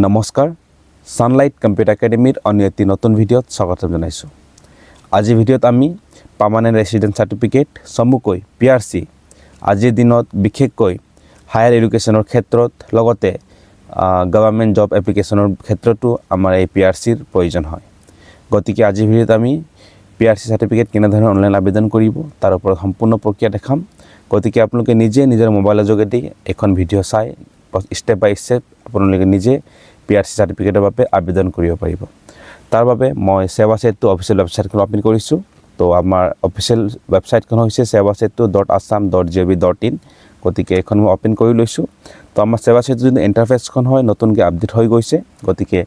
নমস্কাৰ Sunlight computer একাডেমীৰ অন্য এটি নতুন ভিডিঅ'ত স্বাগতম জনাইছোঁ। আজিৰ ভিডিঅ'ত আমি পাৰ্মানেণ্ট ৰেচিডেন্ট সাৰ্টিফিকেট চমুকৈ PRC আজিৰ দিনত বিশেষকৈ হায়াৰ এডুকেশ্যনৰ ক্ষেত্ৰত লগতে গভৰ্ণমেণ্ট জব এপ্লিকেশ্যনৰ ক্ষেত্ৰতো আমাৰ এই PRCৰ প্ৰয়োজন হয়। গতিকে আজিৰ ভিডিঅ'ত আমি PRC সাৰ্টিফিকেট কেনেধৰণে অনলাইন আবেদন কৰিব তাৰ ওপৰত সম্পূৰ্ণ প্ৰক্ৰিয়া দেখাম। গতিকে আপোনালোকে নিজে নিজৰ মোবাইলৰ যোগেদি এখন ভিডিঅ' চাই ষ্টেপ বাই ষ্টেপ আপোনালোকে নিজে PRC সাৰ্টিফিকেটৰ বাবে আবেদন কৰিব পাৰিব। তাৰ বাবে মই সেৱা সেতু অফিচিয়েল ৱেবছাইটখন ওপেন কৰিছোঁ। তো আমাৰ অফিচিয়েল ৱেবছাইটখন হৈছে sewasetu.assam.gov.in। গতিকে এইখন মই ওপেন কৰি লৈছোঁ। তো আমাৰ সেৱা সেতু যোনটো ইণ্টাৰফেচখন হয় নতুনকৈ আপডেট হৈ গৈছে। গতিকে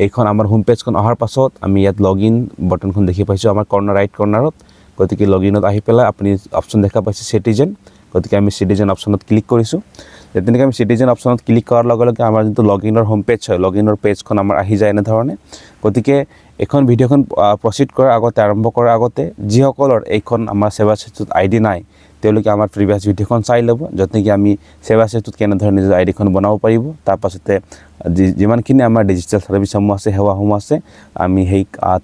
এইখন আমাৰ হোম পেজখন অহাৰ পাছত আমি ইয়াত লগইন বটনখন দেখি পাইছোঁ আমাৰ ৰাইট কৰ্নাৰত। গতিকে লগইনত আহি পেলাই আপুনি অপশ্যন দেখা পাইছে সিটিজেন। গতিকে আমি সিটিজেন অপশ্যনত ক্লিক কৰিছোঁ। যেনেকৈ আমি সিটিজেন অপশ্যনত ক্লিক কৰাৰ লগে লগে আমাৰ যোনটো লগইনৰ হোম পেজ হয় লগইনৰ পেজখন আমাৰ আহি যায় এনেধৰণে। গতিকে এখন ভিডিঅ'খন প্ৰচিড কৰাৰ আগতে আৰম্ভ কৰাৰ আগতে যিসকলৰ এইখন আমাৰ সেৱা সেতুত ID নাই তেওঁলোকে আমাৰ প্ৰিভিয়াছ ভিডিঅ'খন চাই ল'ব, য'ত নেকি আমি সেৱা সেতুত কেনেধৰণে নিজৰ IDখন বনাব পাৰিব। তাৰপাছতে যিমানখিনি আমাৰ ডিজিটেল ছাৰ্ভিচসমূহ আছে সেৱাসমূহ আছে আমি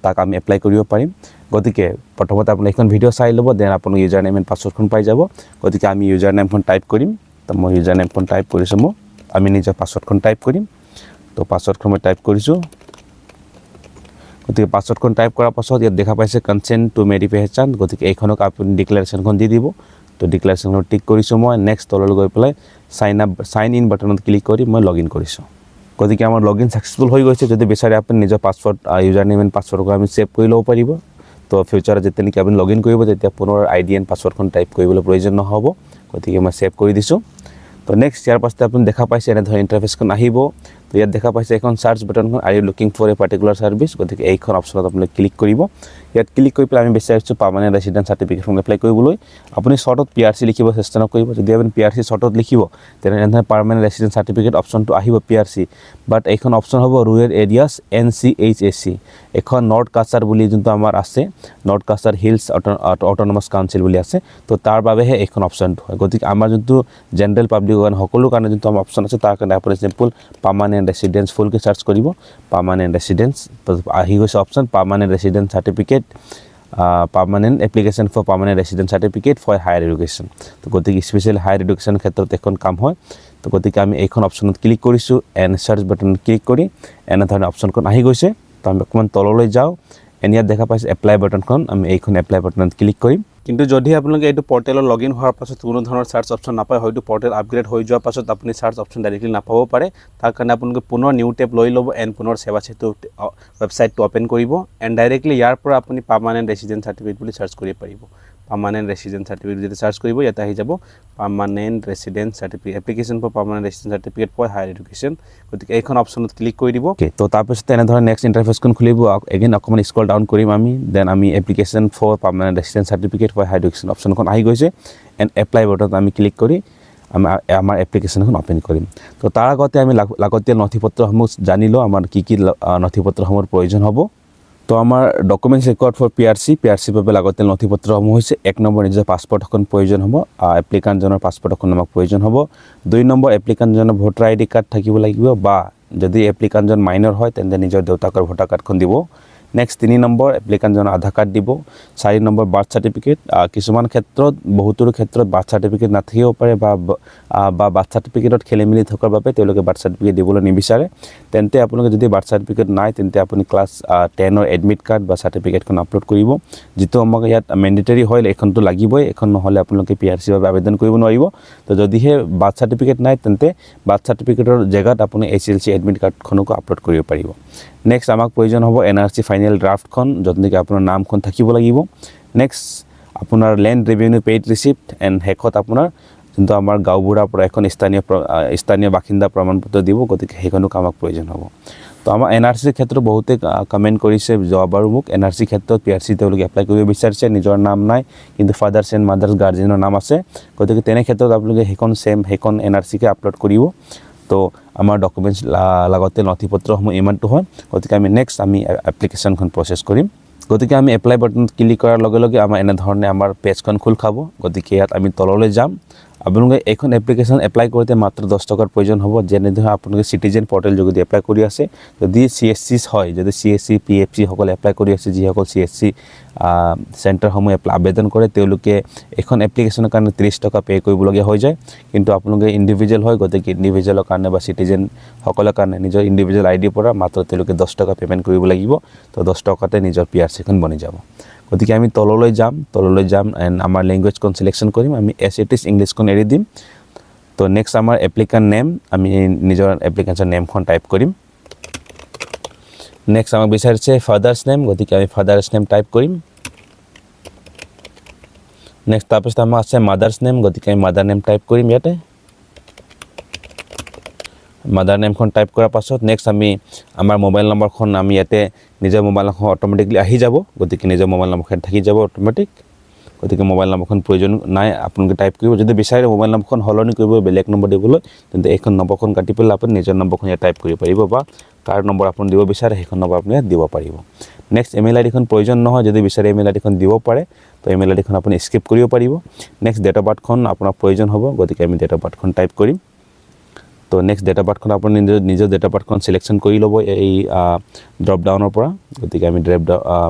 তাক আমি এপ্লাই কৰিব পাৰিম। গতিকে প্ৰথমতে আপুনি এইখন ভিডিঅ' চাই ল'ব, দেন আপুনি ইউজাৰ নেম এণ্ড পাছৱৰ্ডখন পাই যাব। গতিকে আমি ইউজাৰ নেমখন টাইপ কৰিম। তো মই ইউজাৰ নেমখন টাইপ কৰিছোঁ। আমি নিজৰ পাছৱৰ্ডখন টাইপ কৰিম। তো পাছৱৰ্ডখন মই টাইপ কৰিছোঁ। গতিকে পাছৱৰ্ডখন টাইপ কৰাৰ পাছত ইয়াত দেখা পাইছে কনচেণ্ট টু ভেৰিফিকেশ্যন। গতিকে এইখনক আপুনি ডিক্লেৰেশ্যনখন দি দিব। তো ডিক্লেৰেশ্যনখন টিক কৰিছোঁ মই। নেক্সট তললৈ গৈ পেলাই চাইন ইন বাটনত ক্লিক কৰি মই লগইন কৰিছোঁ। গতিকে আমাৰ লগইন ছাকচেছফুল হৈ গৈছে। যদি বিচাৰে আপুনি নিজৰ পাছৱৰ্ড ইউজাৰ নেম এণ্ড পাছৱৰ্ডক আমি ছেভ কৰি ল'ব পাৰিব। তো ফিউচাৰত যেতিয়া নেকি আপুনি লগইন কৰিব তেতিয়া পুনৰ ID এণ্ড পাছৱৰ্ডখন টাইপ কৰিবলৈ প্ৰয়োজন নহ'ব। গতিকে মই ছেভ কৰি দিছোঁ। তো নেক্সট ইয়াৰ পাছতে আপুনি দেখা পাইছে এনেধৰণৰ ইণ্টাৰফেচখন আহিব। তো ইয়াত দেখা পাইছে এখন চাৰ্চ বাটনখন are you looking for a particular service. গতিকে এইখন অপশ্যনত আপুনি ক্লিক কৰিব। ইয়াত ক্লিক কৰি পেলাই আমি বিচাৰিছোঁ পাৰ্মানেণ্ট ৰেচিডেন্ট সাৰ্টিফিকেটখন এপ্লাই কৰিবলৈ। আপুনি শ্বৰ্টত PRC লিখিব চেষ্টা নকৰিব। যদি আপুনি PRC শ্বৰ্টত লিখিব তেনেধৰণে পাৰ্মানেণ্ট ৰেচিডেন্ট সাৰ্টিফিকেট অপশ্যনটো আহিব PRC, বাট এইখন অপশ্যন হ'ব ৰুৰেল এৰিয়াছ NCHAC। এখন নৰ্থ কাছাৰ বুলি যোনটো আমাৰ আছে, north Cachar hills autonomous council বুলি আছে। তো তাৰ বাবেহে এইখন অপশ্যনটো হয়। গতিকে আমাৰ যোনটো জেনেৰেল পাব্লিকৰ কাৰণে সকলো কাৰণে যোনটো আমাৰ অপশ্যন আছে তাৰ কাৰণে আপুনি চিম্পল পাৰ্মানেণ্ট ৰেচিডেন্স ফুলকৈ চাৰ্চ কৰিব। পাৰ্মানেণ্ট ৰেচিডেন্স আহি গৈছে option permanent resident certificate, permanent application for permanent resident certificate for higher education. তো গতিকে স্পেচিয়েলি হায়াৰ এডুকেশ্যনৰ ক্ষেত্ৰত এখন কাম হয়। তো গতিকে আমি এইখন অপশ্যনত ক্লিক কৰিছোঁ। এণ্ড চাৰ্চ বাটনত ক্লিক কৰি এনেধৰণে অপশ্যনখন আহি গৈছে। তো আমি অকণমান তললৈ যাওঁ। ইয়াত দেখা পাইছে এপ্লাই বাটনখন, আমি এইখন এপ্লাই বাটনত ক্লিক কৰিম। কিন্তু যদি আপোনালোকে এইটো পৰ্টেলত লগইন হোৱাৰ পাছত কোনো ধৰণৰ চাৰ্চ অপশ্যন নাপায়, হয়তো পৰ্টেল আপগ্ৰেড হৈ যোৱাৰ পাছত আপুনি চাৰ্চ অপশ্যন ডাইৰেক্টলি নাপাব পাৰে। তাৰ কাৰণে আপোনালোকে পুনৰ নিউ টেব লৈ ল'ব এণ্ড পুনৰ সেৱা সেতু ৱেবছাইটটো অ'পেন কৰিব এণ্ড ডাইৰেক্টলি ইয়াৰ পৰা আপুনি পাৰ্মানেণ্ট ৰেচিডেন্ট সাৰ্টিফিকেট বুলি চাৰ্চ কৰিব পাৰিব। পাৰ্মানেণ্ট ৰেচিডেন্ট সাৰ্টিফিকেট যদি চাৰ্চ কৰিব ইয়াতে আহি যাব permanent resident certificate application for permanent resident certificate for higher education. গতিকে এইখন অপশ্যনত ক্লিক কৰি দিব। তো তাৰপিছত এনেধৰণে নেক্সট ইণ্টাৰফেচখন খুলিব। এগেইন অকণমান স্ক্ৰল ডাউন কৰিম আমি। দেন আমি application for permanent resident certificate for higher education অপশ্যনখন আহি গৈছে এণ্ড এপ্লাই বাটনত আমি ক্লিক কৰি আমাৰ এপ্লিকেশ্যনখন ওপেন কৰিম। তো তাৰ আগতে আমি লাগতিয়াল নথিপত্ৰসমূহ জানি লওঁ আমাৰ কি কি নথিপত্ৰসমূহৰ প্ৰয়োজন হ'ব। তো আমাৰ ডকুমেণ্টছ ৰেকৰ্ড ফৰ PRC বাবে লাগতিয়াল নথিপত্ৰসমূহ হৈছে 1 নম্বৰ নিজৰ পাছপৰ্ট এখন প্ৰয়োজন হ'ব। এপ্লিকাণ্টজনৰ পাছপৰ্ট এখন আমাক প্ৰয়োজন হ'ব। 2 নম্বৰ এপ্লিকাণ্টজনৰ ভোটাৰ ID কাৰ্ড থাকিব লাগিব, বা যদি এপ্লিকাণ্টজন মাইনৰ হয় তেন্তে নিজৰ দেউতাকৰ ভোটাৰ কাৰ্ডখন দিব। নেক্সট 3 নম্বৰ এপ্লিকাণ্টজনৰ আধাৰ কাৰ্ড দিব। 4 নম্বৰ বাৰ্থ চাৰ্টিফিকেট। কিছুমান ক্ষেত্ৰত বহুতোৰ ক্ষেত্ৰত বাৰ্থ চাৰ্টিফিকেট নাথাকিব পাৰে বা বাৰ্থ চাৰ্টিফিকেটত খেলি মেলি থকাৰ বাবে তেওঁলোকে বাৰ্থ চাৰ্টিফিকেট দিবলৈ নিবিচাৰে। তেন্তে আপোনালোকে যদি বাৰ্থ চাৰ্টিফিকেট নাই তেন্তে আপুনি ক্লাছ 10ৰ এডমিট কাৰ্ড বা চাৰ্টিফিকেটখন আপলোড কৰিব, যিটো আমাক ইয়াত মেণ্ডেটৰী হয়। এইখনটো লাগিবই, এইখন নহ'লে আপোনালোকে PRC বাবে আবেদন কৰিব নোৱাৰিব। তো যদিহে বাৰ্থ চাৰ্টিফিকেট নাই তেন্তে বাৰ্থ চাৰ্টিফিকেটৰ জেগাত আপুনি SLC এডমিট কাৰ্ডখনকো আপলোড কৰিব পাৰিব। নেক্সট আমাক প্ৰয়োজন হ'ব NRC ফাইনেল ড্ৰাফ্টখন, য'ত নেকি আপোনাৰ নামখন থাকিব লাগিব। নেক্সট আপোনাৰ land revenue paid receipt and শেষত আপোনাৰ যোনটো আমাৰ গাঁওবুঢ়াৰ পৰা এখন স্থানীয় বাসিন্দা প্ৰমাণপত্ৰ দিব। গতিকে সেইখনক আমাক প্ৰয়োজন হ'ব। তো আমাৰ NRCৰ ক্ষেত্ৰত বহুতে কমেণ্ট কৰিছে যোৱাবাৰো মোক NRC ক্ষেত্ৰত PRC তেওঁলোকে এপ্লাই কৰিব বিচাৰিছে, নিজৰ নাম নাই কিন্তু ফাদাৰ্ছ এণ্ড মাদাৰ্ছ গাৰ্জেনৰ নাম আছে। গতিকে তেনে ক্ষেত্ৰত আপোনালোকে সেইখন NRCকে আপলোড কৰিব। তো আমাৰ ডকুমেণ্টছ লাগতিয়াল নথিপত্ৰসমূহ ইমানটো হয়। গতিকে আমি নেক্সট এপ্লিকেশ্যনখন প্ৰচেছ কৰিম। গতিকে আমি এপ্লাই বাটনত ক্লিক কৰাৰ লগে লগে আমাৰ এনেধৰণে আমাৰ পেজখন খোল খাব। গতিকে ইয়াত আমি তললৈ যাম আপোনালোকে এইখন এপ্লিকেশ্যন এপ্লাই কৰোঁতে মাত্ৰ 10 টকাৰ প্ৰয়োজন হ'ব। যেনে ধৰক আপোনালোকে চিটিজেন পৰ্টেল যোগেদি এপ্লাই কৰি আছে, যদি CSC হয়, যদি CSC PFC সকলে এপ্লাই কৰি আছে, যিসকল CSC চেণ্টাৰসমূহ আবেদন কৰে তেওঁলোকে এখন এপ্লিকেশ্যনৰ কাৰণে 30 টকা পে' কৰিবলগীয়া হৈ যায়। কিন্তু আপোনালোকে ইণ্ডিভিজুৱেল হয়, গতিকে ইণ্ডিভিজুৱেলৰ কাৰণে বা চিটিজেন সকলৰ কাৰণে নিজৰ ইণ্ডিভিজুৱেল আইডিৰ পৰা মাত্ৰ তেওঁলোকে 10 টকা পে'মেণ্ট কৰিব লাগিব। তো 10 টকাতে নিজৰ PRC খন বনি যাব। গতিকে আমি তললৈ যাম এণ্ড আমাৰ লেংগুৱেজখন চিলেকশ্যন কৰিম। আমি এছ ইট ইজ ইংলিছখন এৰি দিম। তো নেক্সট আমাৰ এপ্লিকেণ্ট নেম, আমি নিজৰ এপ্লিকেণ্টৰ নেমখন টাইপ কৰিম। নেক্সট আমাক বিচাৰিছে ফাদাৰ্ছ নেম, গতিকে আমি ফাদাৰ্ছ নেম টাইপ কৰিম। নেক্সট তাৰপিছত আমাৰ আছে মাদাৰ্ছ নেম, গতিকে আমি মাদাৰ নেম টাইপ কৰিম ইয়াতে। মাদাৰ নেমখন টাইপ কৰাৰ পাছত নেক্সট আমি আমাৰ মোবাইল নম্বৰখন আমি ইয়াতে নিজৰ মোবাইল নম্বৰ অট'মেটিকলি আহি যাব। গতিকে নিজৰ মোবাইল নম্বৰখন থাকি যাব অট'মেটিক। গতিকে মোবাইল নম্বৰখন প্ৰয়োজন নাই, আপোনালোকে টাইপ কৰিব। যদি বিচাৰে মোবাইল নম্বৰখন সলনি কৰিব, বেলেগ নম্বৰ দিবলৈ, তেন্তে এইখন নম্বৰখন কাটি পেলাই আপুনি নিজৰ নম্বৰখন ইয়াত টাইপ কৰিব পাৰিব, বা কাৰ নম্বৰ আপুনি দিব বিচাৰে সেইখন নম্বৰ আপুনি ইয়াত দিব পাৰিব। নেক্সট ইমেইল আইডিখন প্ৰয়োজন নহয়, যদি বিচাৰে ইমেইল আইডিখন দিব পাৰে, তো ইমেইল আইডিখন আপুনি স্কিপ কৰিব পাৰিব। নেক্সট ডেট অফ বাৰ্থখন আপোনাৰ প্ৰয়োজন হ'ব, গতিকে আমি ডেট অফ বাৰ্থখন টাইপ কৰিম। তো নেক্সট ডেট অফ বাৰ্থখন আপুনি নিজৰ ডেট অফ বাৰ্থখন চিলেকশ্যন কৰি ল'ব এই ড্ৰপ ডাউনৰ পৰা। গতিকে আমি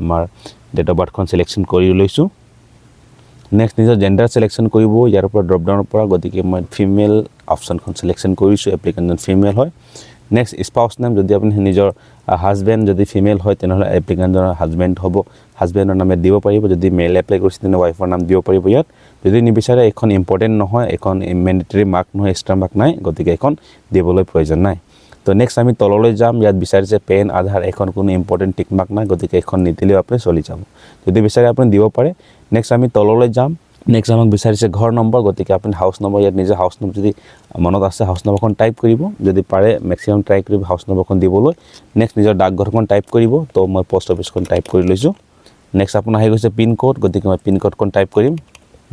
আমাৰ ডেট অফ বাৰ্থখন চিলেকশ্যন কৰি লৈছোঁ। নেক্সট নিজৰ জেণ্ডাৰ চিলেকশ্যন কৰিব ইয়াৰ পৰা ড্ৰপ ডাউনৰ পৰা। গতিকে মই ফিমেল অপশ্যনখন চিলেকশ্যন কৰিছোঁ, এপ্লিকেণ্টজন ফিমেল হয়। নেক্সট স্পাউচ নেম, যদি আপুনি নিজৰ হাজবেণ্ড যদি ফিমেল হয় তেনেহ'লে এপ্লিকেণ্টজনৰ হাজবেণ্ড হ'ব, হাজবেণ্ডৰ নাম দিব পাৰিব। যদি মেইল এপ্লাই কৰিছে তেনে ৱাইফৰ নাম দিব পাৰিব ইয়াত। যদি নিবিচাৰে, এইখন ইম্পৰ্টেণ্ট নহয়, এইখন মেণ্ডেটৰী মাৰ্ক নহয়, এক্সট্ৰা মাৰ্ক নাই, গতিকে এইখন দিবলৈ প্ৰয়োজন নাই। তো নেক্সট আমি তললৈ যাম, ইয়াত বিচাৰিছে পেন, আধাৰ, এইখন কোনো ইম্পৰ্টেণ্ট টিক মাৰ্ক নাই, গতিকে এইখন নিদিলেও আপুনি চলি যাব। যদি বিচাৰে আপুনি দিব পাৰে। নেক্সট আমি তললৈ যাম, নেক্সট আমাক বিচাৰিছে ঘৰ নম্বৰ, গতিকে আপুনি হাউচ নম্বৰ, ইয়াত নিজৰ হাউচ নম্বৰ যদি মনত আছে হাউচ নম্বৰখন টাইপ কৰিব। যদি পাৰে মেক্সিমাম ট্ৰাই কৰিব হাউচ নম্বৰখন দিবলৈ। নেক্সট নিজৰ ডাকঘৰখন টাইপ কৰিব, তো মই পোষ্ট অফিচখন টাইপ কৰি লৈছোঁ। নেক্সট আপোনাৰ আহি গৈছে পিন ক'ড, গতিকে মই পিন ক'ডখন টাইপ কৰিম।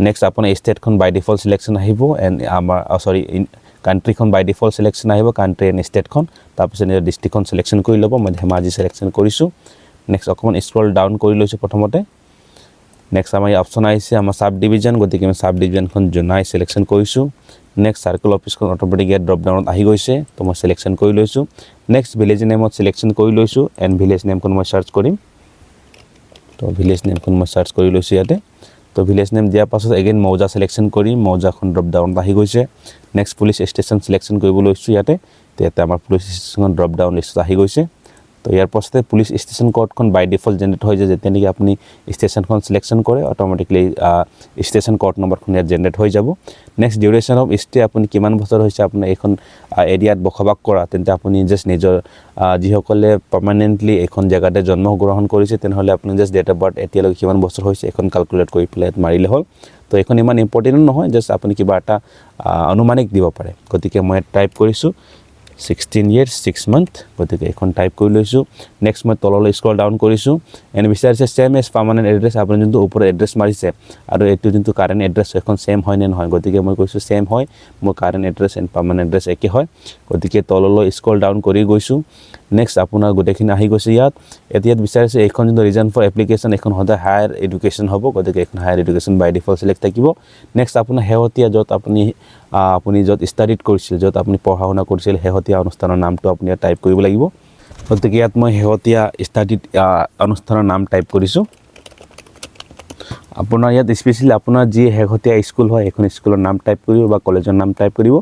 নেক্সট আপোনাৰ ষ্টেটখন বাই ডিফল্ট চিলেকশ্যন আহিব, এণ্ড আমাৰ কাণ্ট্ৰিখন বাই ডিফল্ট চিলেকশ্যন আহিব, কাণ্ট্ৰি এণ্ড ষ্টেটখন। তাৰপিছত নিজৰ ডিষ্ট্ৰিক্টখন চিলেকশ্যন কৰি ল'ব, মই ধেমাজি চিলেকশ্যন কৰিছোঁ। নেক্সট অকণমান স্ক্ৰল ডাউন কৰি লৈছোঁ প্ৰথমতে। নেক্সট আমাৰ অপশ্যন আহিছে আমাৰ চাব ডিভিজন, গতিকে আমি চাব ডিভিজনখন জোনাই চিলেকশ্যন কৰিছোঁ। নেক্সট চাৰ্কল অফিচখন অট'মেটিক ইয়াত ড্ৰপ ডাউনত আহি গৈছে, তো মই চিলেকশ্যন কৰি লৈছোঁ। নেক্সট ভিলেজ নেমত চিলেকশ্যন কৰি লৈছোঁ, এণ্ড ভিলেজ নেমখন মই চাৰ্চ কৰিম। তো ভিলেজ নেমখন মই চাৰ্চ কৰি লৈছোঁ ইয়াতে। তো ভিলেজ নেম দিয়াৰ পাছত এগেইন মৌজা চিলেকশ্যন কৰিম, মৌজাখন ড্ৰপ ডাউনত আহি গৈছে। নেক্সট পুলিচ ষ্টেচন চিলেকশ্যন কৰিব লৈছোঁ ইয়াতে। তো ইয়াতে আমাৰ পুলিচ ষ্টেচনখন ড্ৰপ ডাউন লিষ্টত আহি গৈছে। তো ইয়াৰ পাছতে পুলিচ ষ্টেচন কোডখন বাই ডিফল্ট জেনেৰেট হৈ যায়, যেতিয়া নেকি আপুনি ষ্টেচনখন চিলেকশ্যন কৰে অট'মেটিকলি ষ্টেচন কোড নম্বৰখন ইয়াত জেনেৰেট হৈ যাব। নেক্সট ডিউৰেশ্যন অফ ষ্টে, আপুনি কিমান বছৰ হৈছে আপোনাৰ এইখন এৰিয়াত বসবাস কৰা, তেন্তে আপুনি জাষ্ট নিজৰ যিসকলে পাৰ্মানেণ্টলি এইখন জেগাতে জন্মগ্ৰহণ কৰিছে তেনেহ'লে আপুনি জাষ্ট ডেট অফ বাৰ্থ এতিয়ালৈকে কিমান বছৰ হৈছে এইখন কেলকুলেট কৰি পেলাই মাৰিলে হ'ল। তো এইখন ইমান ইম্পৰ্টেণ্টো নহয়, জাষ্ট আপুনি কিবা এটা আনুমানিক দিব পাৰে। গতিকে মই টাইপ কৰিছোঁ 16 years 6 months, গতিকে এইখন টাইপ কৰি লৈছোঁ। নেক্সট মই তললৈ স্ক্ৰল ডাউন কৰিছোঁ, এণ্ড বিচাৰিছে ছেম এজ পাৰ্মানেণ্ট এড্ৰেছ, আপুনি যোনটো ওপৰত এড্ৰেছ মাৰিছে আৰু এইটো যোনটো কাৰেণ্ট এড্ৰেছ সেইখন ছেম হয় নে নহয়, গতিকে মই কৈছোঁ ছেম হয়, মোৰ current address and permanent address একে হয়। গতিকে তললৈ স্ক্ৰল ডাউন কৰি গৈছোঁ। নেক্সট আপোনাৰ গোটেইখিনি আহি গৈছে ইয়াত। এতিয়া বিচাৰিছে এইখন যোনটো ৰিজন ফৰ এপ্লিকেশ্যন, এইখন সদায় হায়াৰ এডুকেশ্যন হ'ব, গতিকে এইখন হায়াৰ এডুকেশ্যন বাই ডিফল্ট চিলেক্ট থাকিব। নেক্সট আপোনাৰ শেহতীয়া য'ত আপুনি য'ত ষ্টাডিত কৰিছিল, য'ত আপুনি পঢ়া শুনা কৰিছিল, শেহতীয়া অনুষ্ঠানৰ নামটো আপুনি ইয়াত টাইপ কৰিব লাগিব। গতিকে ইয়াত মই শেহতীয়া ষ্টাডিত অনুষ্ঠানৰ নাম টাইপ কৰিছোঁ। আপোনাৰ ইয়াত স্পেচিয়েলি আপোনাৰ যি শেহতীয়া স্কুল হয় সেইখন স্কুলৰ নাম টাইপ কৰিব বা কলেজৰ নাম টাইপ কৰিব।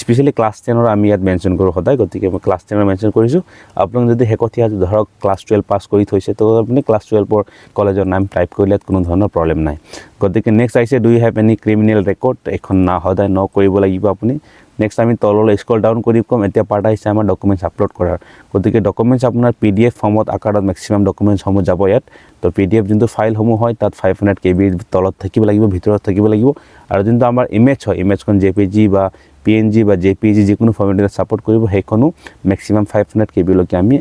স্পেচিয়েলি ক্লাছ 10ৰ আমি ইয়াত মেনশ্যন কৰোঁ সদায়, গতিকে মই ক্লাছ 10ৰ মেনশ্যন কৰিছোঁ। আপোনাক যদি শেহতীয়া ধৰক ক্লাছ 12 পাছ কৰি থৈছে, তো আপুনি ক্লাছ 12ৰ কলেজৰ নাম টাইপ কৰিলে ইয়াত কোনো ধৰণৰ প্ৰব্লেম নাই। গতিকে নেক্সট আহিছে do you have any criminal record, এইখন সদায় ন কৰিব লাগিব আপুনি। নেক্সট আমি তললৈ স্ক্ৰল ডাউন কৰি ক'ম, এতিয়া পাৰ্ট আহিছে আমাৰ ডকুমেণ্টছ আপলোড কৰাৰ। গতিকে ডকুমেণ্টছ আপোনাৰ PDF ফৰ্মত আকাৰত মেক্সিমাম ডকুমেণ্টছসমূহ যাব ইয়াত। তো PDF যোনটো ফাইলসমূহ হয় তাত 500 KB তলত থাকিব লাগিব, ভিতৰত থাকিব লাগিব। আৰু যোনটো আমাৰ ইমেজ হয়, ইমেজখন JPG বা PNG বা JPG যিকোনো ফৰ্মেটত ছাপোৰ্ট কৰিব, সেইখনো মেক্সিমাম 500 KB লৈকে আমি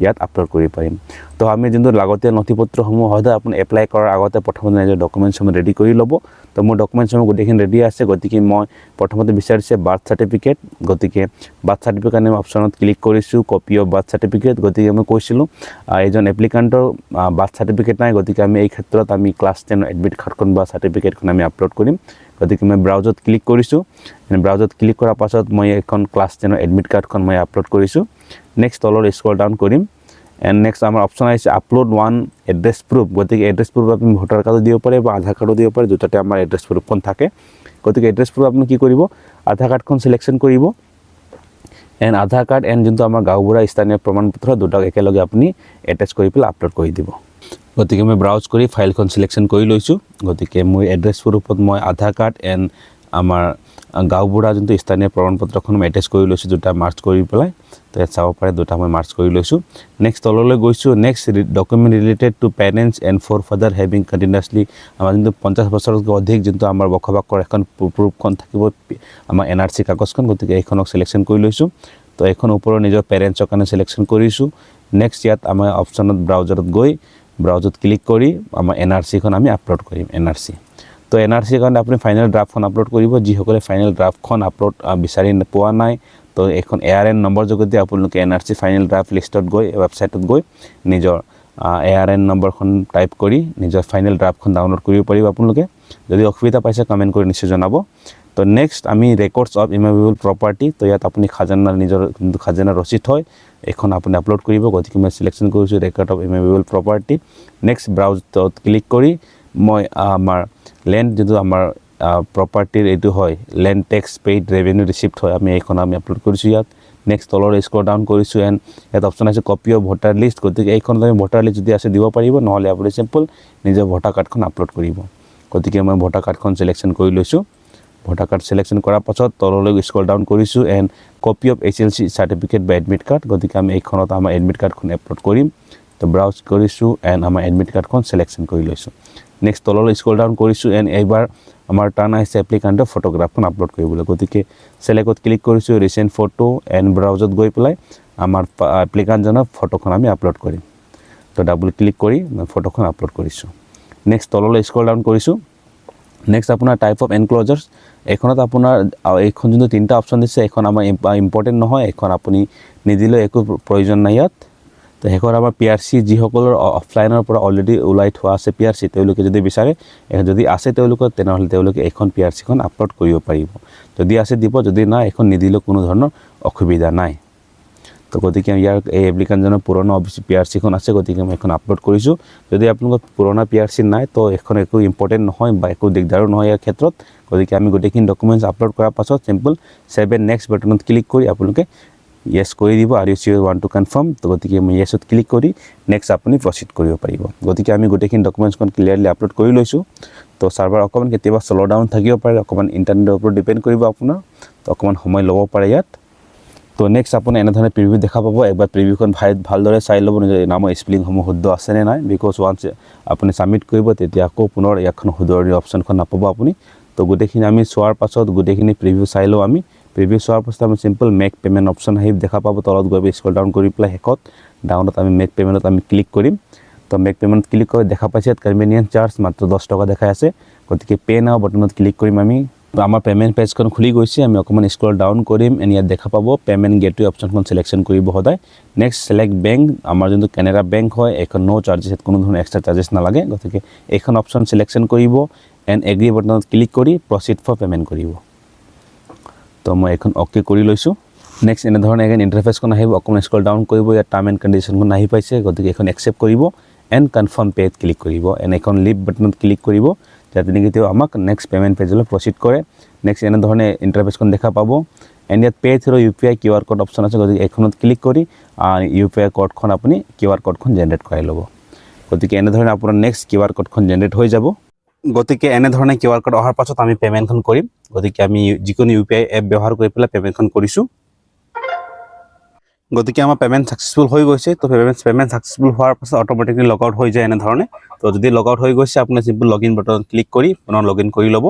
ইয়াত আপলোড কৰিব পাৰিম। তো আমি যোনটো লাগতীয়াল নথিপত্ৰসমূহ সদায় আপুনি এপ্লাই কৰাৰ আগতে প্ৰথমতে নিজৰ ডকুমেণ্টছসমূহ ৰেডি কৰি ল'ব। তো মোৰ ডকুমেণ্টছসমূহ গোটেইখিনি ৰেডি আছে, গতিকে মই প্ৰথমতে বিচাৰিছে বাৰ্থ চাৰ্টিফিকেট, গতিকে বাৰ্থ চাৰ্টিফিকেট আমি অপশ্যনত ক্লিক কৰিছোঁ কপি অফ বাৰ্থ চাৰ্টিফিকেট। গতিকে মই কৈছিলোঁ এজন এপ্লিকাণ্টৰ বাৰ্থ চাৰ্টিফিকেট নাই, গতিকে আমি এই ক্ষেত্ৰত আমি ক্লাছ 10 এডমিট কাৰ্ডখন বা চাৰ্টিফিকেটখন আমি আপলোড কৰিম। গতিকে মই ব্ৰাউজত ক্লিক কৰিছোঁ ব্ৰাউজত ক্লিক কৰাৰ পাছত মই এখন ক্লাছ 10ৰ এডমিট কাৰ্ডখন মই আপলোড কৰিছোঁ নেক্সট তলৰ স্ক্ৰল ডাউন কৰিম এণ্ড নেক্সট আমাৰ অপশ্যন আহিছে আপলোড ওৱান এড্ৰেছ প্ৰুফ গতিকে এড্ৰেছ প্ৰুফ আপুনি ভোটাৰ কাৰ্ডো দিব পাৰে বা আধাৰ কাৰ্ডো দিব পাৰে দুটাতে আমাৰ এড্ৰেছ প্ৰুফখন থাকে গতিকে এড্ৰেছ প্ৰুফ আপুনি কি কৰিব আধাৰ কাৰ্ডখন সিলেকশ্যন কৰিব এণ্ড আধাৰ কাৰ্ড এণ্ড যোনটো আমাৰ গাঁওবুঢ়া স্থানীয় প্ৰমাণপত্ৰ দুটাক একেলগে আপুনি এটাচ কৰি পেলাই আপলোড কৰি দিব গতিকে মই ব্ৰাউজ কৰি ফাইলখন সিলেকশ্যন কৰি লৈছোঁ গতিকে মই এড্ৰেছ প্ৰুফত মই আধাৰ কাৰ্ড এণ্ড আমাৰ গাঁওবুঢ়া যোনটো স্থানীয় প্ৰমাণপত্ৰখন মই এটাচ কৰি লৈছোঁ দুটা মাৰ্চ কৰি পেলাই তো ইয়াত চাব পাৰে দুটা মই মাৰ্চ কৰি লৈছোঁ নেক্সট তললৈ গৈছোঁ next document related to parents and for father having continuously আমাৰ যোনটো 50 বছৰতকৈ অধিক যোনটো আমাৰ বসবাসৰ এখন প্ৰুফখন থাকিব আমাৰ NRC কাগজখন গতিকে এইখনক চিলেকশ্যন কৰি লৈছোঁ তো এইখন ওপৰৰ নিজৰ পেৰেণ্টছৰ কাৰণে চিলেকশ্যন কৰিছোঁ নেক্সট ইয়াত আমাৰ অপশ্যনত ব্ৰাউজাৰত গৈ ব্ৰাউজত ক্লিক কৰি আমাৰ NRCখন আমি আপলোড কৰিম NRC তো NRCৰ কাৰণে আপুনি ফাইনেল ড্ৰাফটখন আপলোড কৰিব যিসকলে ফাইনেল ড্ৰাফটখন আপলোড বিচাৰি পোৱা নাই তো এখন ARN নম্বৰ যোগেদি আপোনালোকে NRC ফাইনেল ড্ৰাফট লিষ্টত গৈ ৱেবছাইটত গৈ নিজৰ ARN নম্বৰখন টাইপ কৰি নিজৰ ফাইনেল ড্ৰাফটখন ডাউনলোড কৰিব পাৰিব আপোনালোকে যদি অসুবিধা পাইছে কমেণ্ট কৰি নিশ্চয় জনাব তো নেক্সট আমি ৰেকৰ্ডছ অফ ইমুভেবল প্ৰপাৰ্টি তো ইয়াত আপুনি খাজানা নিজৰ যোনটো খাজানা ৰচিদ হয় এখন আপুনি আপলোড কৰিব গতিকে মই চিলেকশ্যন কৰিছোঁ record of immovable property next ব্ৰাউজত ক্লিক কৰি মই আমাৰ লেণ্ড যোনটো আমাৰ প্ৰপাৰ্টিৰ এইটো হয় land tax paid revenue receipt হয় আমি এইখন আমি আপলোড কৰিছোঁ ইয়াত নেক্সট তলৰ স্ক্ৰল ডাউন কৰিছোঁ এণ্ড ইয়াত অপশ্যন আছে কপি অফ ভোটাৰ লিষ্ট গতিকে এইখনত আমি ভোটাৰ লিষ্ট যদি আছে দিব পাৰিব নহ'লে আপুনি চিম্পল নিজৰ ভোটাৰ কাৰ্ডখন আপলোড কৰিব গতিকে মই ভোটাৰ কাৰ্ডখন চিলেকশ্যন কৰি লৈছোঁ ভোটাৰ কাৰ্ড চিলেকশ্যন কৰাৰ পাছত তললৈ স্ক্ৰল ডাউন কৰিছোঁ and copy of HLC certificate বা এডমিট কাৰ্ড গতিকে আমি এইখনত আমাৰ এডমিট কাৰ্ডখন আপলোড কৰিম তো ব্ৰাউজ কৰিছোঁ এণ্ড আমাৰ এডমিট কাৰ্ডখন চিলেকশ্যন কৰি লৈছোঁ নেক্সট তললৈ স্ক্ৰল ডাউন কৰিছোঁ এণ্ড এইবাৰ আমাৰ টাৰ্ণ আহিছে এপ্লিকাণ্টৰ ফটোগ্ৰাফখন আপলোড কৰিবলৈ গতিকে চিলেক্টত ক্লিক কৰিছোঁ ৰিচেণ্ট ফটো এণ্ড ব্ৰাউজত গৈ পেলাই আমাৰ এপ্লিকাণ্টজনৰ ফটোখন আমি আপলোড কৰিম তো ডাবল ক্লিক কৰি মই ফটোখন আপলোড কৰিছোঁ নেক্সট তললৈ স্ক্ৰল ডাউন কৰিছোঁ নেক্সট আপোনাৰ টাইপ অফ এনক্ল'জাৰ্ছ এইখনত আপোনাৰ এইখন যোনটো তিনিটা অপশ্যন দিছে এইখন আমাৰ ইম্পৰ্টেণ্ট নহয় এইখন আপুনি নিদিলেও একো প্ৰয়োজন নাই ইয়াত তো শেষৰ আমাৰ PRC যিসকলৰ অফলাইনৰ পৰা অলৰেডি ওলাই থোৱা আছে PRC তেওঁলোকে যদি বিচাৰে যদি আছে তেওঁলোকৰ তেনেহ'লে তেওঁলোকে এইখন PRCখন আপলোড কৰিব পাৰিব যদি আছে দিব যদি নাই এইখন নিদিলেও কোনো ধৰণৰ অসুবিধা নাই তো গতিকে ইয়াৰ এই এপ্লিকাণ্টজনৰ পুৰণা PRCখন আছে গতিকে মই এখন আপলোড কৰিছোঁ যদি আপোনালোকৰ পুৰণা PRC নাই তো এখন একো ইম্পৰ্টেণ্ট নহয় বা একো দিগদাৰো নহয় ইয়াৰ ক্ষেত্ৰত গতিকে আমি গোটেইখিনি ডকুমেণ্টছ আপলোড কৰাৰ পাছত চিম্পল ছেভ এণ্ড নেক্সট বাটনত ক্লিক কৰি আপোনালোকে ইয়েছ কৰি দিব আৰু ইউ ৱান্ট টু কনফাৰ্ম তো গতিকে মই ইয়েছত ক্লিক কৰি নেক্সট আপুনি প্ৰচিড কৰিব পাৰিব গতিকে আমি গোটেইখিনি ডকুমেণ্টছখন ক্লিয়াৰলি আপলোড কৰি লৈছোঁ তো ছাৰ্ভাৰ অকণমান কেতিয়াবা শ্ল' ডাউন থাকিব পাৰে অকণমান ইণ্টাৰনেটৰ ওপৰত ডিপেণ্ড কৰিব আপোনাৰ তো অকণমান সময় ল'ব পাৰে ইয়াত তো নেক্সট আপুনি এনেধৰণে প্ৰিভিউ দেখা পাব একবাৰ প্ৰিভিউখন ভালদৰে চাই ল'ব নিজৰ নামৰ স্পেলিংসমূহ শুদ্ধ আছেনে নাই বিকজ ওৱান্স আপুনি ছাবমিট কৰিব তেতিয়া আকৌ পুনৰ ইয়াখন শুধৰণি অপশ্যনখন নাপাব আপুনি তো গোটেইখিনি আমি চোৱাৰ পাছত গোটেইখিনি প্ৰিভিউ চাই লওঁ আমি প্ৰিভিউ চোৱাৰ পাছত আমি চিম্পল মেক পে'মেণ্ট অপশ্যন আহি দেখা পাব তলত গৈ স্ক্ৰল ডাউন কৰি পেলাই শেষত ডাউনত আমি মেক পে'মেণ্টত আমি ক্লিক কৰিম তো মেক পে'মেণ্ট ক্লিক কৰি দেখা পাইছে ইয়াত কনভেনিয়েঞ্চ চাৰ্জ মাত্ৰ 10 টকা দেখাই আছে গতিকে পে' নাও বাটনত ক্লিক কৰিম আমি আমাৰ পে'মেণ্ট পেজখন খুলি গৈছে আমি অকণমান স্ক্ৰল ডাউন কৰিম এণ্ড ইয়াত দেখা পাব পে'মেণ্ট গেটৱে অপশ্যনখন চিলেকশ্যন কৰিব সদায় নেক্সট ছিলেক্ট বেংক আমাৰ যোনটো কেনেৰা বেংক হয় এইখন ন' চাৰ্জেছ ইয়াত কোনো ধৰণৰ এক্সট্ৰা চাৰ্জেছ নালাগে গতিকে এইখন অপশ্যন চিলেকশ্যন কৰিব এণ্ড এগ্ৰি বাটনত ক্লিক কৰি প্ৰচিড ফৰ পে'মেণ্ট কৰিব তো মই এইখন অ'কে কৰি লৈছোঁ নেক্সট এনেধৰণে এগেইন ইণ্টাৰফেচখন আহিব অকণমান স্ক্ৰল ডাউন কৰিব ইয়াত টাৰ্ম এণ্ড কণ্ডিশ্যনখন আহি পাইছে গতিকে এইখন একচেপ্ট কৰিব এণ্ড কনফাৰ্ম পে'ত ক্লিক কৰিব এণ্ড এইখন লিভ বাটনত ক্লিক কৰিব যাতে নেকি তেওঁ আমাক নেক্সট পে'মেণ্ট পেজলৈ প্ৰচিড কৰে নেক্সট এনেধৰণে ইণ্টাৰফেচখন দেখা পাব এণ্ড ইয়াত pay' through UPI QR code option আছে গতিকে এইখনত ক্লিক কৰি UPI কোডখন আপুনি QR কোডখন জেনেৰেট কৰাই ল'ব গতিকে এনেধৰণে আপোনাৰ নেক্সট QR কোডখন জেনেৰেট হৈ যাব গতিকে এনেধৰণে QR কোড অহাৰ পাছত আমি পে'মেণ্টখন কৰিম গতিকে আমি যিকোনো UPI এপ ব্যৱহাৰ কৰি পেলাই পে'মেণ্টখন কৰিছোঁ গতিকে আমাৰ পে'মেণ্ট ছাকচেছফুল হৈ গৈছে তো পে'মেণ্ট ছাকচেছফুল হোৱাৰ পাছত অট'মেটিকলি লগ আউট হৈ যায় এনেধৰণে তো যদি লগ আউট হৈ গৈছে আপুনি চিম্পল লগইন বাটনত ক্লিক কৰি পুনৰ লগইন কৰি ল'ব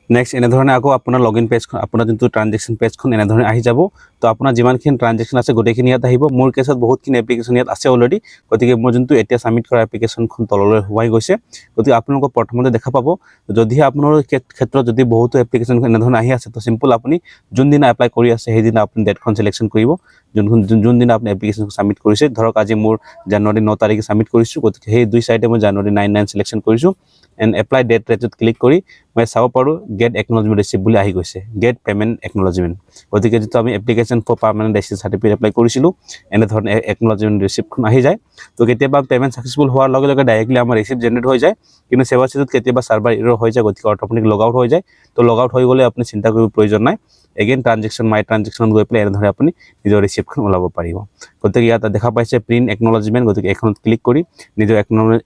নেক্সট এনেধৰণে আকৌ আপোনাৰ লগইন পেজখন আপোনাৰ যোনটো ট্ৰানজেকশ্যন পেজখন এনেধৰণে আহি যাব তো আপোনাৰ যিমানখিনি ট্ৰানজেকশ্যন আছে গোটেইখিনি ইয়াত আহিব মোৰ কেছত বহুতখিনি এপ্লিকেশ্যন ইয়াত আছে অলৰেডি গতিকে মোৰ যোনটো এতিয়া ছাবমিট কৰা এপ্লিকেশ্যনখন তললৈ হোৱাই গৈছে গতিকে আপোনালোকক প্ৰথমতে দেখা পাব যদিহে আপোনাৰ ক্ষেত্ৰত যদি বহুতো এপ্লিকেশ্যন এনেধৰণে আহি আছে তো চিম্পল আপুনি যোনদিনা এপ্লাই কৰি আছে সেইদিনা আপুনি ডেটখন চিলেকশ্যন কৰিব যোনদিনা আপুনি এপ্লিকেশ্যন ছাবমিট কৰিছে ধৰক আজি মোৰ জানুৱাৰী 9 তাৰিখে ছাবমিট কৰিছোঁ গতিকে সেই 2 চাইডে মই জানুৱাৰী 9 চিলেকশ্যন কৰিছোঁ এণ্ড এপ্লাই ডেট ৰেটত ক্লিক কৰি মই চাব পাৰোঁ গেট একনলেজমেণ্ট ৰিচিপ্ট বুলি আহি গৈছে গেট পে'মেণ্ট একনলেজমেণ্ট গতিকে যিটো আমি application for permanent residence certificate apply কৰিছিলোঁ এনেধৰণে একনলেজমেণ্ট ৰিচিপ্টখন আহি যায় তো কেতিয়াবা পে'মেণ্ট ছাকচেছফুল হোৱাৰ লগে লগে ডাইৰেক্টলি আমাৰ ৰিচিপ্ট জেনেৰেট হৈ যায় কিন্তু সেৱা সেতুত কেতিয়াবা ছাৰ্ভাৰ এৰৰ হৈ যায় গতিকে অট'মেটিক লগ আউট হৈ যায় তো লগ আউট হৈ গ'লে আপুনি চিন্তা কৰিব প্ৰয়োজন নাই এগেইন ট্ৰানজেকশ্যন মাই ট্ৰানজেকশ্যন গৈ পেলাই এনেধৰণে আপুনি নিজৰ ৰিচিপ্টখন ওলাব পাৰিব গতিকে ইয়াত দেখা পাইছে প্ৰিণ্ট একনলেজমেণ্ট গতিকে এইখনত ক্লিক কৰি নিজৰ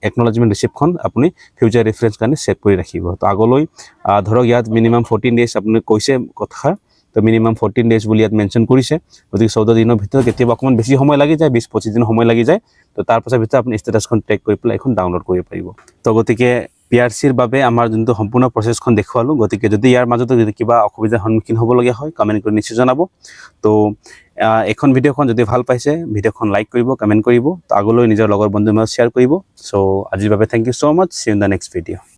একনলেজমেণ্ট ৰিচিপ্টখন আপুনি ফিউচাৰ ৰেফাৰেঞ্চ কাৰণে ছেভ কৰি ৰাখিব তো আগলৈ ধৰক ইয়াত মিনিমাম 14 ডেজ আপুনি কৈছে কথা তো মিনিমাম 14 ডেজ বুলি ইয়াত মেনশ্যন কৰিছে গতিকে 14 দিনৰ ভিতৰত কেতিয়াবা অকণমান বেছি সময় লাগি যায় 20-25 দিন সময় লাগি যায় তো তাৰ পাছৰ ভিতৰত আপুনি ষ্টেটাছখন ট্ৰেক কৰি পেলাই এখন ডাউনলোড কৰিব পাৰিব তো গতিকে PRCৰ বাবে আমাৰ যোনটো সম্পূৰ্ণ প্ৰচেছখন দেখুৱালোঁ গতিকে যদি ইয়াৰ মাজতো যদি কিবা অসুবিধাৰ সন্মুখীন হ'বলগীয়া হয় কমেণ্ট কৰি নিশ্চয় জনাব তো এখন ভিডিঅ'খন যদি ভাল পাইছে ভিডিঅ'খন লাইক কৰিব কমেণ্ট কৰিব তো আগলৈ নিজৰ লগৰ বন্ধুৰ মাজত শ্বেয়াৰ কৰিব চ' আজিৰ বাবে thank you so' much see in the next video'